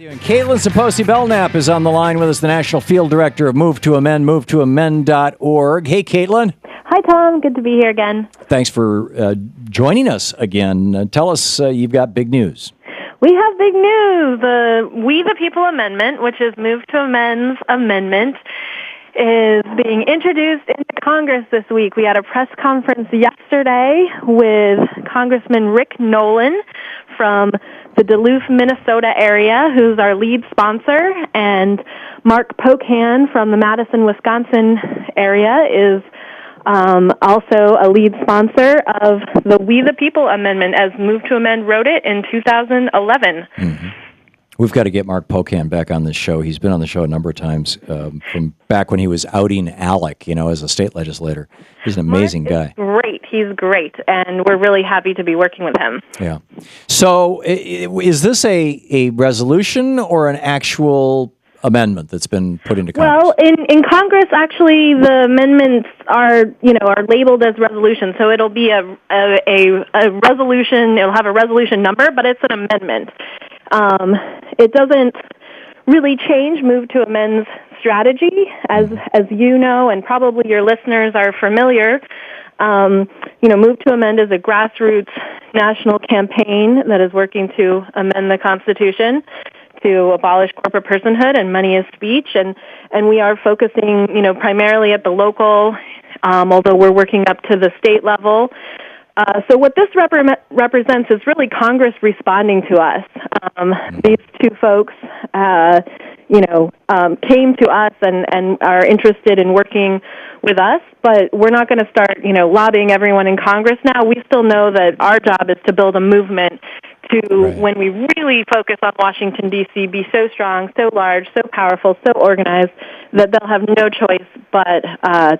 And Caitlin sopoci-belknap is on the line with us, the National Field Director of Move to Amend, movetoamend.org. Hey, Caitlin. Hi, Tom. Good to be here again. Thanks for joining us again. Tell us you've got big news. We have big news. The We the People Amendment, which is Move to Amend's amendment, is being introduced into Congress this week. We had a press conference yesterday with Congressman Rick Nolan from the Duluth, Minnesota area, who's our lead sponsor, and Mark Pocan from the Madison, Wisconsin area is also a lead sponsor of the We the People Amendment, as Move to Amend wrote it in 2011. Mm-hmm. We've got to get Mark Pocan back on this show. He's been on the show a number of times from back when he was outing Alec, as a state legislator. He's an amazing guy. Great. He's great, and we're really happy to be working with him. Yeah. So is this a resolution or an actual amendment that's been put into Congress? Well, in Congress, actually, the amendments are labeled as resolutions. So it'll be a resolution. It'll have a resolution number, but it's an amendment. It doesn't really change Move to Amend's strategy, as you know, and probably your listeners are familiar. Move to Amend is a grassroots national campaign that is working to amend the Constitution to abolish corporate personhood and money is speech, and we are focusing, primarily at the local, although we're working up to the state level. So what this represents is really Congress responding to us. These two folks, came to us and are interested in working with us, but we're not going to start, lobbying everyone in Congress now. We still know that our job is to build a movement to, when we really focus on Washington, D.C., be so strong, so large, so powerful, so organized that they'll have no choice but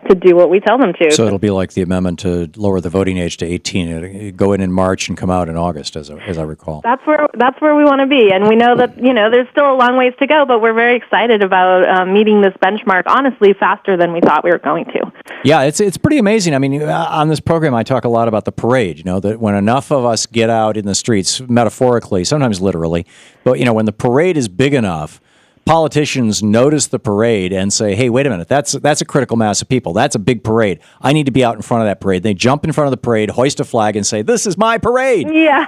to do what we tell them to. So it'll be like the amendment to lower the voting age to 18. It'll go in March and come out in August, as I recall. That's where we want to be, and we know that there's still a long ways to go, but we're very excited about meeting this benchmark, honestly, faster than we thought we were going to. Yeah, it's pretty amazing. I mean, on this program, I talk a lot about the parade. That when enough of us get out in the streets, metaphorically, sometimes literally, but when the parade is big enough, politicians notice the parade and say, hey, wait a minute, that's a critical mass of people. That's a big parade. I need to be out in front of that parade. They jump in front of the parade, hoist a flag, and say, this is my parade. Yeah.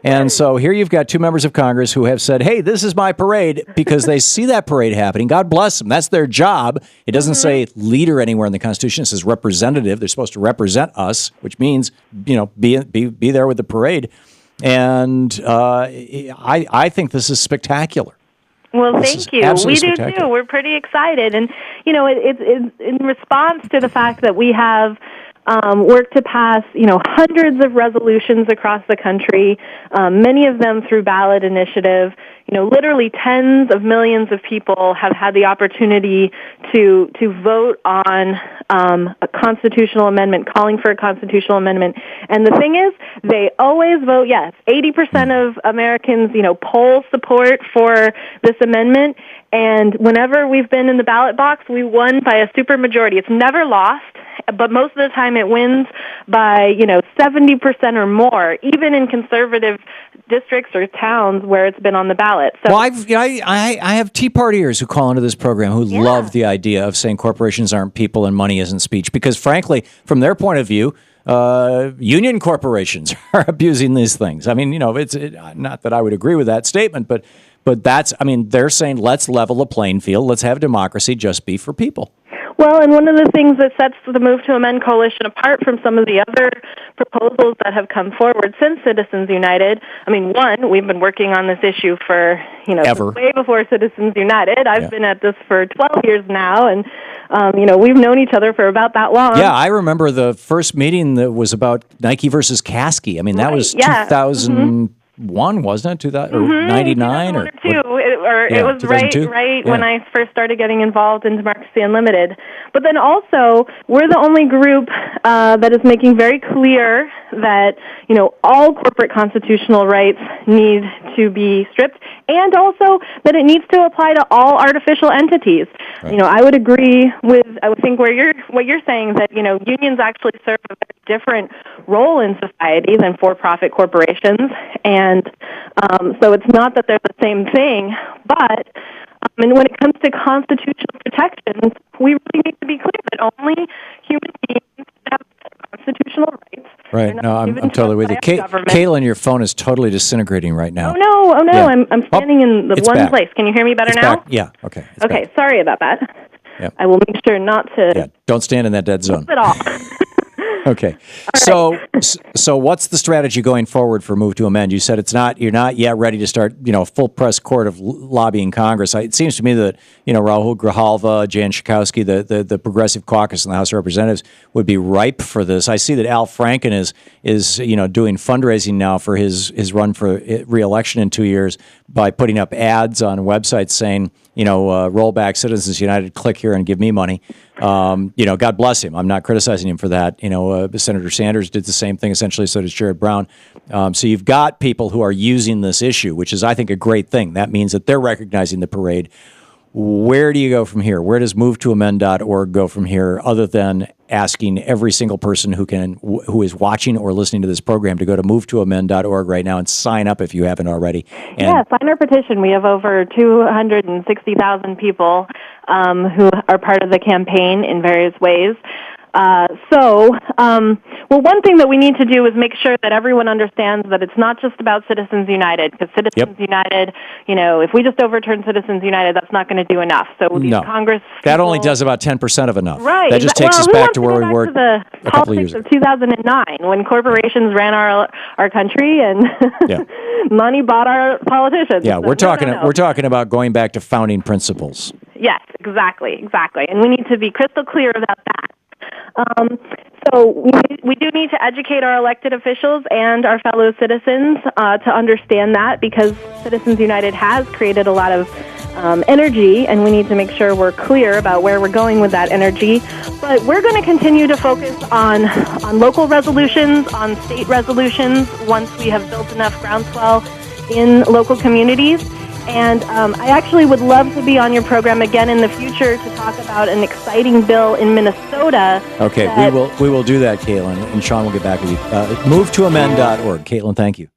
And so here you've got two members of Congress who have said, hey, this is my parade, because they see that parade happening. God bless them. That's their job. It doesn't say leader anywhere in the Constitution. It says representative. They're supposed to represent us, which means, be there with the parade. And I think this is spectacular. Well, thank you. We do too. We're pretty excited, and it's in response to the fact that we have worked to pass hundreds of resolutions across the country, many of them through ballot initiative. Literally tens of millions of people have had the opportunity to vote on a constitutional amendment, calling for a constitutional amendment. And the thing is, they always vote yes. 80% of Americans, poll support for this amendment. And whenever we've been in the ballot box, we won by a supermajority. It's never lost, but most of the time it wins by 70% or more, even in conservative districts or towns where it's been on the ballot. So, well, I have Tea Partiers who call into this program who love the idea of saying corporations aren't people and money isn't speech, because frankly, from their point of view, union corporations are abusing these things. I mean, it's not that I would agree with that statement, but they're saying let's level the playing field. Let's have democracy just be for people. Well, and one of the things that sets the Move to Amend coalition apart from some of the other proposals that have come forward since Citizens United, we've been working on this issue for, ever. Way before Citizens United. I've been at this for 12 years now, and, we've known each other for about that long. Yeah, I remember the first meeting that was about Nike versus Kasky. That was 2001, wasn't it? 99 or 2002. It was right when I first started getting involved in Democracy Unlimited. But then also, we're the only group that is making very clear that all corporate constitutional rights need to be stripped, and also that it needs to apply to all artificial entities. Right. I would agree with what you're saying, that unions actually serve a very different role in society than for-profit corporations, and And so it's not that they're the same thing, but and when it comes to constitutional protections, we really need to be clear that only human beings have constitutional rights. Right. No, I'm totally with you. Caitlin, your phone is totally disintegrating right now. Oh, no. Yeah. I'm standing in the one place. Can you hear me better now? Back. Yeah. Okay. Okay. Back. Sorry about that. Yep. I will make sure not to. Yeah. Don't stand in that dead zone. At all. Okay. So what's the strategy going forward for Move to Amend? You said you're not yet ready to start, full press court of lobbying Congress. It seems to me that, Rahul Grijalva, Jan Schakowsky, the Progressive Caucus in the House of Representatives would be ripe for this. I see that Al Franken is doing fundraising now for his run for re-election in 2 years by putting up ads on websites saying, roll back Citizens United, click here and give me money. God bless him. I'm not criticizing him for that. Senator Sanders did the same thing, essentially, so did Sherrod Brown. So you've got people who are using this issue, which is, I think, a great thing. That means that they're recognizing the parade. Where do you go from here? Where does MoveToAmend.org go from here, other than asking every single person who is watching or listening to this program to go to MoveToAmend.org right now and sign up if you haven't already? Sign our petition. We have over 260,000 people who are part of the campaign in various ways. One thing that we need to do is make sure that everyone understands that it's not just about Citizens United, because Citizens United, if we just overturn Citizens United, that's not going to do enough. So these Congress that only does about 10% of enough. Right. That just takes us back to where we were a couple of years ago. 2009, when corporations ran our country and money bought our politicians. Yeah, so we're talking about going back to founding principles. Yes, exactly, and we need to be crystal clear about that. So we do need to educate our elected officials and our fellow citizens to understand that, because Citizens United has created a lot of energy, and we need to make sure we're clear about where we're going with that energy. But we're going to continue to focus on local resolutions, on state resolutions, once we have built enough groundswell in local communities. And I actually would love to be on your program again in the future to talk about an exciting bill in Minnesota. Okay, we will do that, Caitlin, and Sean will get back with you. MoveToAmend.org. Caitlin, thank you.